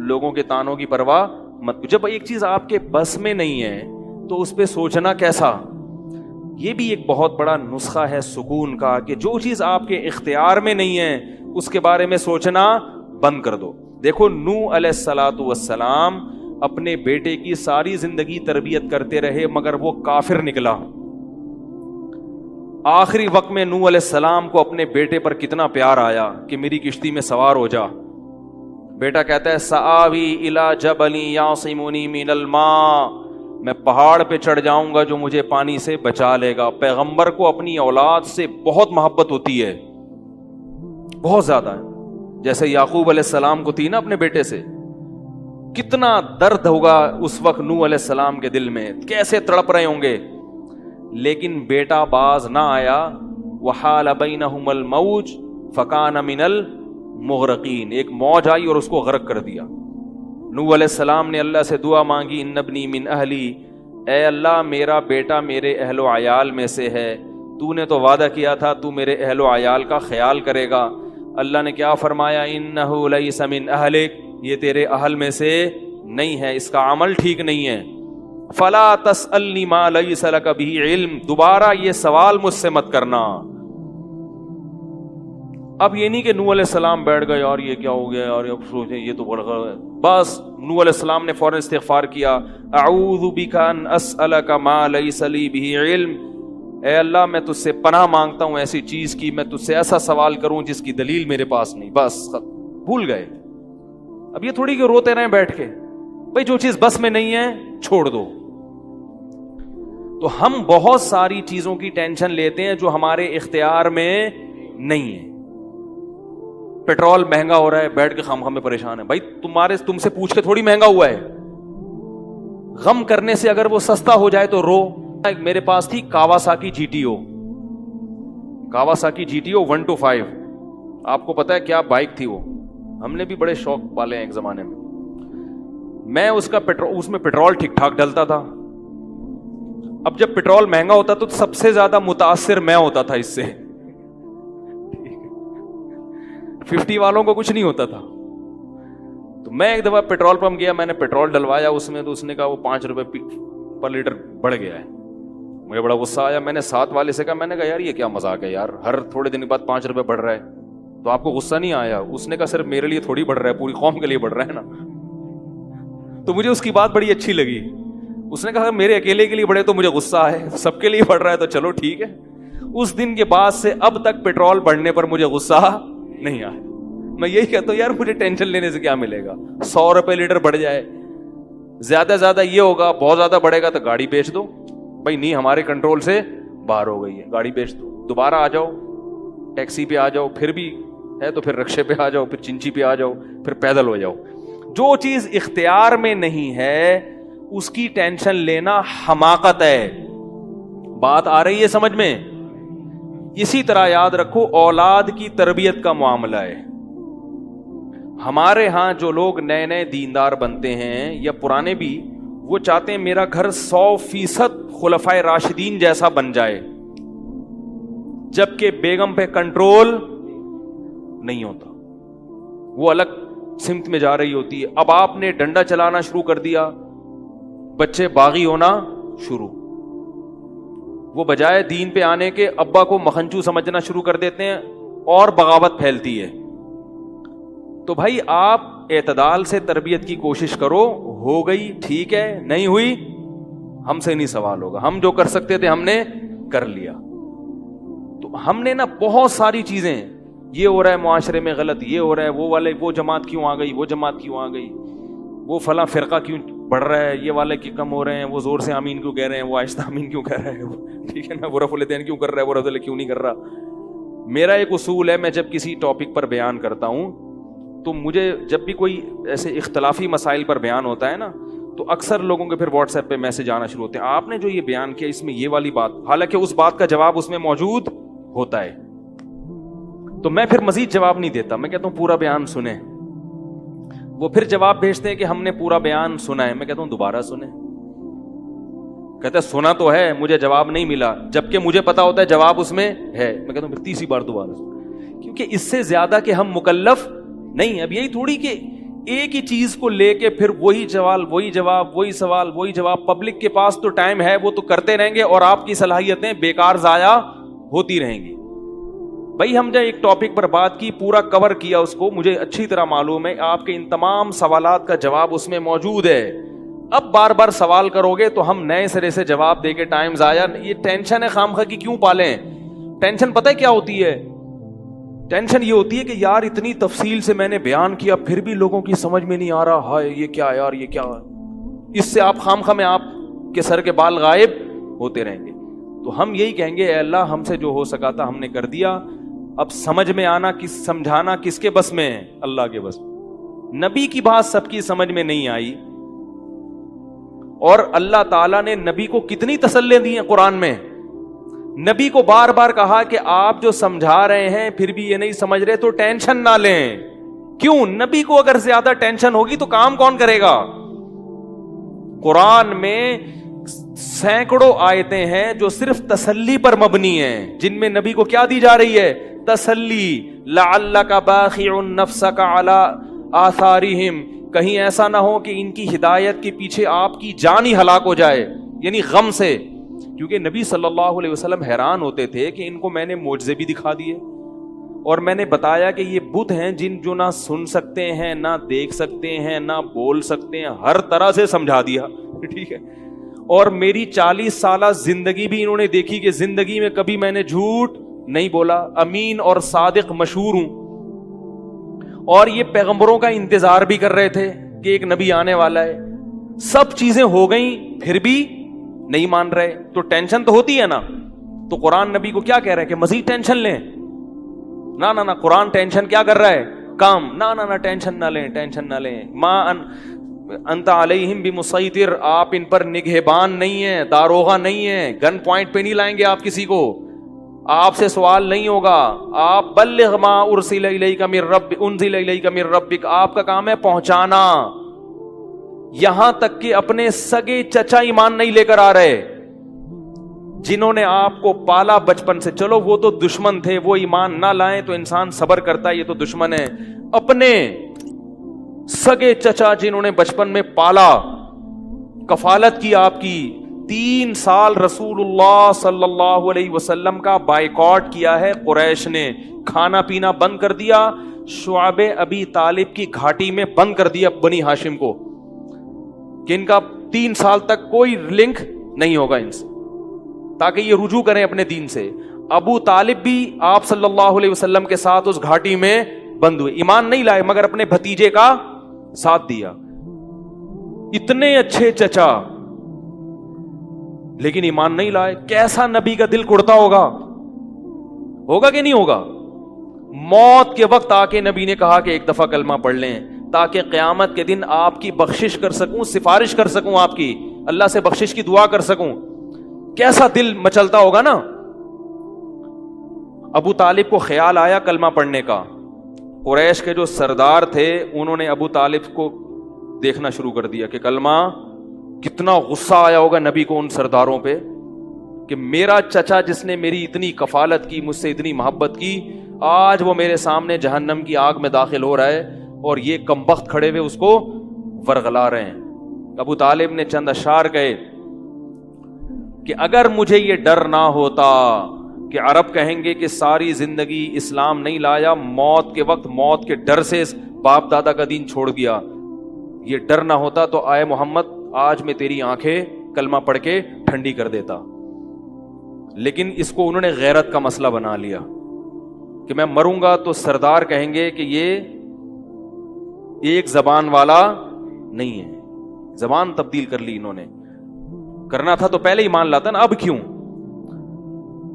لوگوں کے تانوں کی پرواہ مت. جب ایک چیز آپ کے بس میں نہیں ہے تو اس پہ سوچنا کیسا. یہ بھی ایک بہت بڑا نسخہ ہے سکون کا کہ جو چیز آپ کے اختیار میں نہیں ہے اس کے بارے میں سوچنا بند کر دو. دیکھو نوح علیہ الصلوۃ والسلام اپنے بیٹے کی ساری زندگی تربیت کرتے رہے مگر وہ کافر نکلا. آخری وقت میں نوح علیہ السلام کو اپنے بیٹے پر کتنا پیار آیا کہ میری کشتی میں سوار ہو جا. بیٹا کہتا ہے سآوی الی جبل یعصمنی من الماء, میں پہاڑ پہ چڑھ جاؤں گا جو مجھے پانی سے بچا لے گا. پیغمبر کو اپنی اولاد سے بہت محبت ہوتی ہے, بہت زیادہ ہے. جیسے یعقوب علیہ السلام کو تھی نا اپنے بیٹے سے. کتنا درد ہوگا اس وقت نوح علیہ السلام کے دل میں, کیسے تڑپ رہے ہوں گے. لیکن بیٹا باز نہ آیا. وحال بینہم الموج فکان من المغرقین, ایک موج آئی اور اس کو غرق کر دیا. نوح علیہ السلام نے اللہ سے دعا مانگی ان ابنی من اہلی, اے اللہ میرا بیٹا میرے اہل و عیال میں سے ہے, تو نے تو وعدہ کیا تھا تو میرے اہل و عیال کا خیال کرے گا. اللہ نے کیا فرمایا انہ لیس من اہلک, یہ تیرے اہل میں سے نہیں ہے, اس کا عمل ٹھیک نہیں ہے. فلا تسألنی ما لیس لک بہ علم, دوبارہ یہ سوال مجھ سے مت کرنا. اب یہ نہیں کہ نوح علیہ السلام بیٹھ گئے اور یہ کیا ہو گیا اور اب سوچیں یہ تو بڑا ہے. بس نوح علیہ السلام نے فوراً استغفار کیا. اعوذ بک ان اسألک ما لیس لی بہ علم, اے اللہ میں تجھ سے پناہ مانگتا ہوں ایسی چیز کی, میں تجھ سے ایسا سوال کروں جس کی دلیل میرے پاس نہیں. بس بھول گئے. اب یہ تھوڑی کہ روتے رہیں بیٹھ کے, بھئی جو چیز بس میں نہیں ہے چھوڑ دو. تو ہم بہت ساری چیزوں کی ٹینشن لیتے ہیں جو ہمارے اختیار میں نہیں ہے. پیٹرول مہنگا ہو رہا ہے, بیٹھ کے خام خام میں پریشان ہے. بھائی تم سے پوچھ کے تھوڑی مہنگا ہوا ہے. غم کرنے سے اگر وہ سستا ہو جائے تو رو. میرے پاس تھی Kawasaki G T O, Kawasaki G T O 125. آپ کو پتا ہے کیا بائک تھی وہ, ہم نے بھی بڑے شوق پالے ہیں ایک زمانے میں. میں اس میں پیٹرول ٹھیک ٹھاک ڈلتا تھا. اب جب پیٹرول مہنگا ہوتا تو سب سے زیادہ متاثر میں ہوتا تھا اس سے. 50 والوں کو کچھ نہیں ہوتا تھا. تو میں ایک دفعہ پیٹرول پمپ گیا, میں نے پیٹرول ڈلوایا اس میں, تو اس نے کہا وہ 5 روپے پر لیٹر بڑھ گیا ہے. مجھے بڑا غصہ آیا. میں نے ساتھ والے سے کہا, میں نے کہا یار یہ کیا مذاق ہے یار, ہر تھوڑے دن کے بعد 5 روپے بڑھ رہا ہے, تو آپ کو غصہ نہیں آیا؟ اس نے کہا صرف میرے لیے تھوڑی بڑھ رہا ہے, پوری قوم کے لیے بڑھ رہا ہے نا. تو مجھے اس کی بات بڑی اچھی لگی. اس نے کہا میرے اکیلے کے لیے بڑھے تو مجھے غصہ ہے, سب کے لیے بڑھ رہا ہے تو چلو ٹھیک ہے. اس دن کے بعد سے اب تک پیٹرول بڑھنے پر مجھے غصہ نہیں آیا. میں یہی کہتا ہوں یار مجھے ٹینشن لینے سے کیا ملے گا. 100 روپے لیٹر بڑھ جائے, زیادہ سے زیادہ یہ ہوگا, بہت زیادہ بڑھے گا تو گاڑی بیچ دو. بھائی نہیں ہمارے کنٹرول سے باہر ہو گئی ہے, گاڑی بیچ دو, دوبارہ آ جاؤ, ٹیکسی پہ آ جاؤ, پھر بھی ہے تو پھر رکشے پہ آ جاؤ, پھر چنچی پہ آ جاؤ, پھر پیدل ہو جاؤ. جو چیز اختیار میں نہیں ہے اس کی ٹینشن لینا حماقت ہے. بات آ رہی ہے سمجھ میں؟ اسی طرح یاد رکھو اولاد کی تربیت کا معاملہ ہے. ہمارے ہاں جو لوگ نئے نئے دیندار بنتے ہیں یا پرانے بھی, وہ چاہتے ہیں میرا گھر 100% خلفائے راشدین جیسا بن جائے, جبکہ بیگم پہ کنٹرول نہیں ہوتا, وہ الگ سمت میں جا رہی ہوتی ہے. اب آپ نے ڈنڈا چلانا شروع کر دیا, بچے باغی ہونا شروع. وہ بجائے دین پہ آنے کے ابا کو مکھنچو سمجھنا شروع کر دیتے ہیں اور بغاوت پھیلتی ہے. تو بھائی آپ اعتدال سے تربیت کی کوشش کرو, ہو گئی ٹھیک ہے, نہیں ہوئی ہم سے نہیں سوال ہوگا, ہم جو کر سکتے تھے ہم نے کر لیا. تو ہم نے نا بہت ساری چیزیں, یہ ہو رہا ہے معاشرے میں غلط, یہ ہو رہا ہے, وہ والے وہ جماعت کیوں آ گئی, وہ جماعت کیوں آ گئی, وہ فلاں فرقہ کیوں بڑھ رہا ہے, یہ والے کی کم ہو رہے ہیں, وہ زور سے آمین کیوں کہہ رہے ہیں, وہ آہستہ آمین کیوں کہہ رہے ہیں, ٹھیک ہے نا, وہ رفع الیدین کیوں کر رہا ہے, وہ رفع الیدین کیوں نہیں کر رہا. میرا ایک اصول ہے, میں جب کسی ٹاپک پر بیان کرتا ہوں تو مجھے جب بھی کوئی ایسے اختلافی مسائل پر بیان ہوتا ہے نا, تو اکثر لوگوں کے پھر واٹس ایپ پہ میسج آنا شروع ہوتے ہیں, آپ نے جو یہ بیان کیا اس میں یہ والی بات, حالانکہ اس بات کا جواب اس میں موجود ہوتا ہے. تو میں پھر مزید جواب نہیں دیتا, میں کہتا ہوں پورا بیان سنیں. وہ پھر جواب بھیجتے ہیں کہ ہم نے پورا بیان سنا ہے, میں کہتا ہوں دوبارہ سنیں. کہتا ہے سنا تو ہے, مجھے جواب نہیں ملا, جبکہ مجھے پتا ہوتا ہے جواب اس میں ہے. میں کہتا ہوں پھر تیسری بار دوبارہ سنیں, کیونکہ اس سے زیادہ کہ ہم مکلف نہیں. اب یہی تھوڑی کہ ایک ہی چیز کو لے کے پھر وہی سوال وہی جواب وہی سوال وہی جواب. پبلک کے پاس تو ٹائم ہے, وہ تو کرتے رہیں گے اور آپ کی صلاحیتیں بیکار ضائع ہوتی رہیں گی. بھائی ہم جو ایک ٹاپک پر بات کی, پورا کور کیا اس کو, مجھے اچھی طرح معلوم ہے آپ کے ان تمام سوالات کا جواب اس میں موجود ہے. اب بار بار سوال کرو گے تو ہم نئے سرے سے جواب دے کے ٹائم ضائع. یہ ٹینشن ہے خام خواہ کی کیوں پالیں؟ ٹینشن پتہ ہے کیا ہوتی ہے؟ ٹینشن یہ ہوتی ہے کہ یار اتنی تفصیل سے میں نے بیان کیا پھر بھی لوگوں کی سمجھ میں نہیں آ رہا, ہائے یہ کیا یار, یہ کیا. اس سے آپ خام خواہ میں آپ کے سر کے بال غائب ہوتے رہیں گے. تو ہم یہی کہیں گے, اے اللہ ہم سے جو ہو سکا تھا ہم نے کر دیا. اب سمجھ میں آنا سمجھانا کس کے بس میں ہے؟ اللہ کے بس. نبی کی بات سب کی سمجھ میں نہیں آئی, اور اللہ تعالیٰ نے نبی کو کتنی تسلیاں دی ہیں قرآن میں. نبی کو بار بار کہا کہ آپ جو سمجھا رہے ہیں پھر بھی یہ نہیں سمجھ رہے تو ٹینشن نہ لیں. کیوں؟ نبی کو اگر زیادہ ٹینشن ہوگی تو کام کون کرے گا؟ قرآن میں سینکڑوں آیتیں ہیں جو صرف تسلی پر مبنی ہیں, جن میں نبی کو کیا دی جا رہی ہے؟ تسلی. لعلک باخع نفسک علی آثارہم, کہیں ایسا نہ ہو کہ ان کی ہدایت کے پیچھے آپ کی جان ہی ہلاک ہو جائے, یعنی غم سے. کیونکہ نبی صلی اللہ علیہ وسلم حیران ہوتے تھے کہ ان کو میں نے معجزے بھی دکھا دیے, اور میں نے بتایا کہ یہ بت ہیں جن جو نہ سن سکتے ہیں, نہ دیکھ سکتے ہیں, نہ بول سکتے ہیں, ہر طرح سے سمجھا دیا. ٹھیک ہے, اور میری 40 سالہ زندگی بھی انہوں نے دیکھی کہ زندگی میں کبھی میں نے جھوٹ نہیں بولا, امین اور صادق مشہور ہوں. اور یہ پیغمبروں کا انتظار بھی کر رہے تھے کہ ایک نبی آنے والا ہے. سب چیزیں ہو گئیں پھر بھی نہیں مان رہے, تو ٹینشن تو ہوتی ہے نا. تو قرآن نبی کو کیا کہہ رہا ہے کہ مزید ٹینشن لیں؟ نہ قرآن ٹینشن کیا کر رہا ہے؟ کام. نہ ٹینشن نہ لیں, ٹینشن نہ لیں. ما انت علیہم بمسیطر, آپ ان پر نگہبان نہیں ہیں, داروغہ نہیں ہیں, گن پوائنٹ پہ نہیں لائیں گے آپ کسی کو, آپ سے سوال نہیں ہوگا. آپ بلغ ما ارسل الیک من ربک, آپ کا کام ہے پہنچانا. یہاں تک کہ اپنے سگے چچا ایمان نہیں لے کر آ رہے, جنہوں نے آپ کو پالا بچپن سے. چلو وہ تو دشمن تھے, وہ ایمان نہ لائیں تو انسان صبر کرتا ہے, یہ تو دشمن ہے. اپنے سگے چچا جنہوں نے بچپن میں پالا, کفالت کی آپ کی, 3 سال رسول اللہ صلی اللہ علیہ وسلم کا بائیکاٹ کیا ہے قریش نے, کھانا پینا بند کر دیا, شعب ابی طالب کی گھاٹی میں بند کر دیا بنی ہاشم کو, کہ ان کا 3 سال تک کوئی لنک نہیں ہوگا ان سے, تاکہ یہ رجوع کریں اپنے دین سے. ابو طالب بھی آپ صلی اللہ علیہ وسلم کے ساتھ اس گھاٹی میں بند ہوئے, ایمان نہیں لائے مگر اپنے بھتیجے کا ساتھ دیا. اتنے اچھے چچا لیکن ایمان نہیں لائے. کیسا نبی کا دل کڑتا ہوگا کہ نہیں ہوگا؟ موت کے وقت آ کے نبی نے کہا کہ ایک دفعہ کلمہ پڑھ لیں تاکہ قیامت کے دن آپ کی بخشش کر سکوں, سفارش کر سکوں, آپ کی اللہ سے بخشش کی دعا کر سکوں. کیسا دل مچلتا ہوگا نا. ابو طالب کو خیال آیا کلمہ پڑھنے کا. قریش کے جو سردار تھے انہوں نے ابو طالب کو دیکھنا شروع کر دیا کہ کلمہ, کتنا غصہ آیا ہوگا نبی کو ان سرداروں پہ کہ میرا چچا جس نے میری اتنی کفالت کی, مجھ سے اتنی محبت کی, آج وہ میرے سامنے جہنم کی آگ میں داخل ہو رہا ہے اور یہ کمبخت کھڑے ہوئے اس کو ورغلا رہے ہیں. ابو طالب نے چند اشعار کہے کہ اگر مجھے یہ ڈر نہ ہوتا کہ عرب کہیں گے کہ ساری زندگی اسلام نہیں لایا, موت کے وقت موت کے ڈر سے باپ دادا کا دین چھوڑ دیا, یہ ڈر نہ ہوتا تو آئے محمد آج میں تیری آنکھیں کلمہ پڑھ کے ٹھنڈی کر دیتا. لیکن اس کو انہوں نے غیرت کا مسئلہ بنا لیا کہ میں مروں گا تو سردار کہیں گے کہ یہ ایک زبان والا نہیں ہے. زبان تبدیل کر لی انہوں نے, کرنا تھا تو پہلے ایمان لاتا نا, اب کیوں؟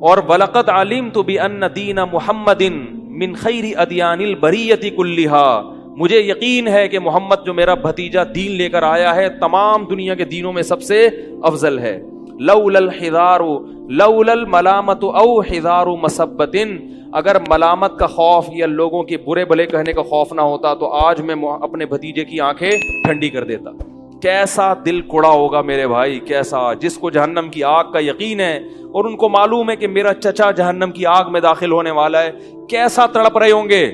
اور وَلَقَدْ عَلِمْتُ بِأَنَّ دِينَ مُحَمَّدٍ مِّن خَيْرِ أَدْيَانِ الْبَرِيَّةِ كُلِّهَا, مجھے یقین ہے کہ محمد جو میرا بھتیجا دین لے کر آیا ہے تمام دنیا کے دینوں میں سب سے افضل ہے. لولا الحذار لولا الملامت او حذار مسبت, اگر ملامت کا خوف یا لوگوں کے برے بھلے کہنے کا خوف نہ ہوتا تو آج میں اپنے بھتیجے کی آنکھیں ٹھنڈی کر دیتا. کیسا دل کوڑا ہوگا میرے بھائی, کیسا, جس کو جہنم کی آگ کا یقین ہے اور ان کو معلوم ہے کہ میرا چچا جہنم کی آگ میں داخل ہونے والا ہے, کیسا تڑپ رہے ہوں گے.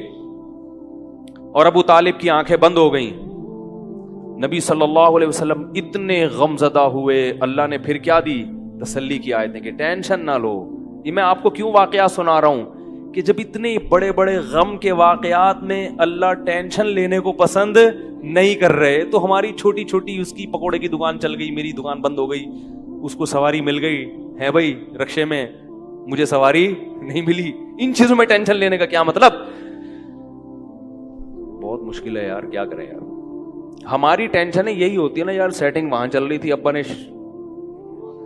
اور ابو طالب کی آنکھیں بند ہو گئیں. نبی صلی اللہ علیہ وسلم اتنے غمزدہ ہوئے، اللہ نے پھر کیا دی؟ تسلی کی آیتیں کہ ٹینشن نہ لو. یہ میں آپ کو کیوں واقعات سنا رہا ہوں کہ جب اتنے بڑے بڑے غم کے واقعات میں اللہ ٹینشن لینے کو پسند نہیں کر رہے، تو ہماری چھوٹی چھوٹی، اس کی پکوڑے کی دکان چل گئی، میری دکان بند ہو گئی، اس کو سواری مل گئی ہے بھائی رکشے میں، مجھے سواری نہیں ملی، ان چیزوں میں ٹینشن لینے کا کیا مطلب؟ بہت مشکل ہے یار، کیا کریں یار. ہماری ٹینشن یہی ہوتی ہے نا یار، سیٹنگ وہاں چل رہی تھی، ابا نے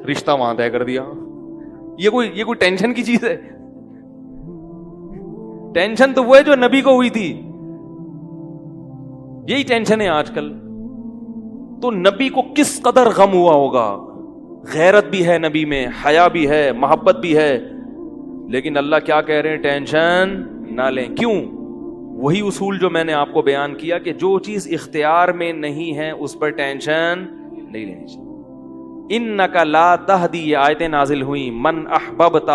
رشتہ وہاں طے کر دیا. یہ کوئی ٹینشن کی چیز ہے؟ ٹینشن تو وہ ہے جو نبی کو ہوئی تھی، یہی ٹینشن ہے آج کل. تو نبی کو کس قدر غم ہوا ہوگا، غیرت بھی ہے نبی میں، حیا بھی ہے، محبت بھی ہے، لیکن اللہ کیا کہہ رہے ہیں؟ ٹینشن نہ لیں. کیوں؟ وہی اصول جو میں نے آپ کو بیان کیا کہ جو چیز اختیار میں نہیں ہے اس پر ٹینشن نہیں لینی چاہیے. انک لا تہدی، یہ آیتیں نازل ہوئیں، من احببت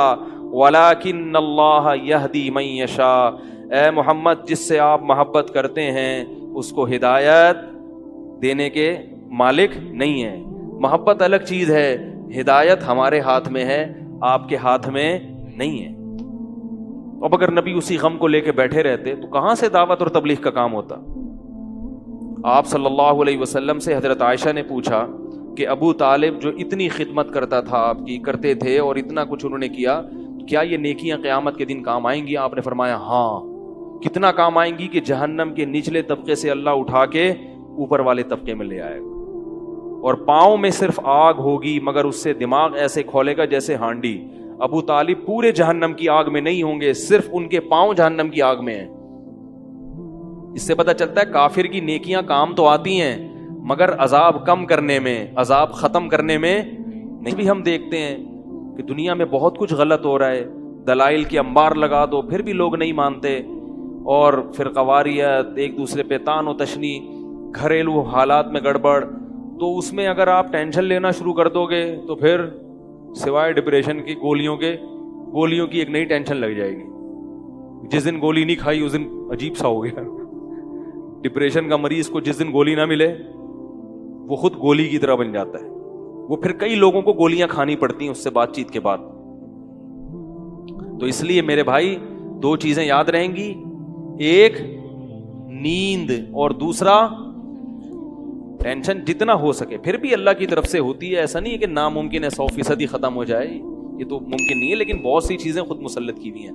ولکن اللہ یہدی من یشاء. اے محمد، جس سے آپ محبت کرتے ہیں اس کو ہدایت دینے کے مالک نہیں ہیں. محبت الگ چیز ہے، ہدایت ہمارے ہاتھ میں ہے، آپ کے ہاتھ میں نہیں ہے. اب اگر نبی اسی غم کو لے کے بیٹھے رہتے تو کہاں سے دعوت اور تبلیغ کا کام ہوتا؟ آپ صلی اللہ علیہ وسلم سے حضرت عائشہ نے پوچھا کہ ابو طالب جو اتنی خدمت کرتا تھا، آپ کی کرتے تھے اور اتنا کچھ انہوں نے کیا، کیا یہ نیکیاں قیامت کے دن کام آئیں گی؟ آپ نے فرمایا ہاں. کتنا کام آئیں گی کہ جہنم کے نچلے طبقے سے اللہ اٹھا کے اوپر والے طبقے میں لے آئے گا، اور پاؤں میں صرف آگ ہوگی مگر اس سے دماغ ایسے کھولے گا جیسے ہانڈی. ابو طالب پورے جہنم کی آگ میں نہیں ہوں گے، صرف ان کے پاؤں جہنم کی آگ میں ہیں. اس سے پتہ چلتا ہے کافر کی نیکیاں کام تو آتی ہیں مگر عذاب کم کرنے میں، عذاب ختم کرنے میں نہیں. بھی ہم دیکھتے ہیں کہ دنیا میں بہت کچھ غلط ہو رہا ہے، دلائل کے انبار لگا دو پھر بھی لوگ نہیں مانتے، اور فرقواریت، ایک دوسرے پہ طعن و تشنی، گھریلو حالات میں گڑبڑ. تو اس میں اگر آپ ٹینشن لینا شروع کر دو گے تو پھر سوائے ڈپریشن کی گولیوں کی ایک نئی ٹینشن لگ جائے گی. جس دن گولی نہیں کھائی اس دن عجیب سا ہو گیا. ڈپریشن کا مریض کو جس دن گولی نہ ملے وہ خود گولی کی طرح بن جاتا ہے، وہ پھر کئی لوگوں کو گولیاں کھانی پڑتی ہیں اس سے بات چیت کے بعد. تو اس لیے میرے بھائی دو چیزیں یاد رہیں گی، ایک نیند اور دوسرا ٹینشن. جتنا ہو سکے، پھر بھی اللہ کی طرف سے ہوتی ہے، ایسا نہیں ہے کہ ناممکن ہے 100% ہی ختم ہو جائے، یہ تو ممکن نہیں ہے، لیکن بہت سی چیزیں خود مسلط کی ہوئی ہیں.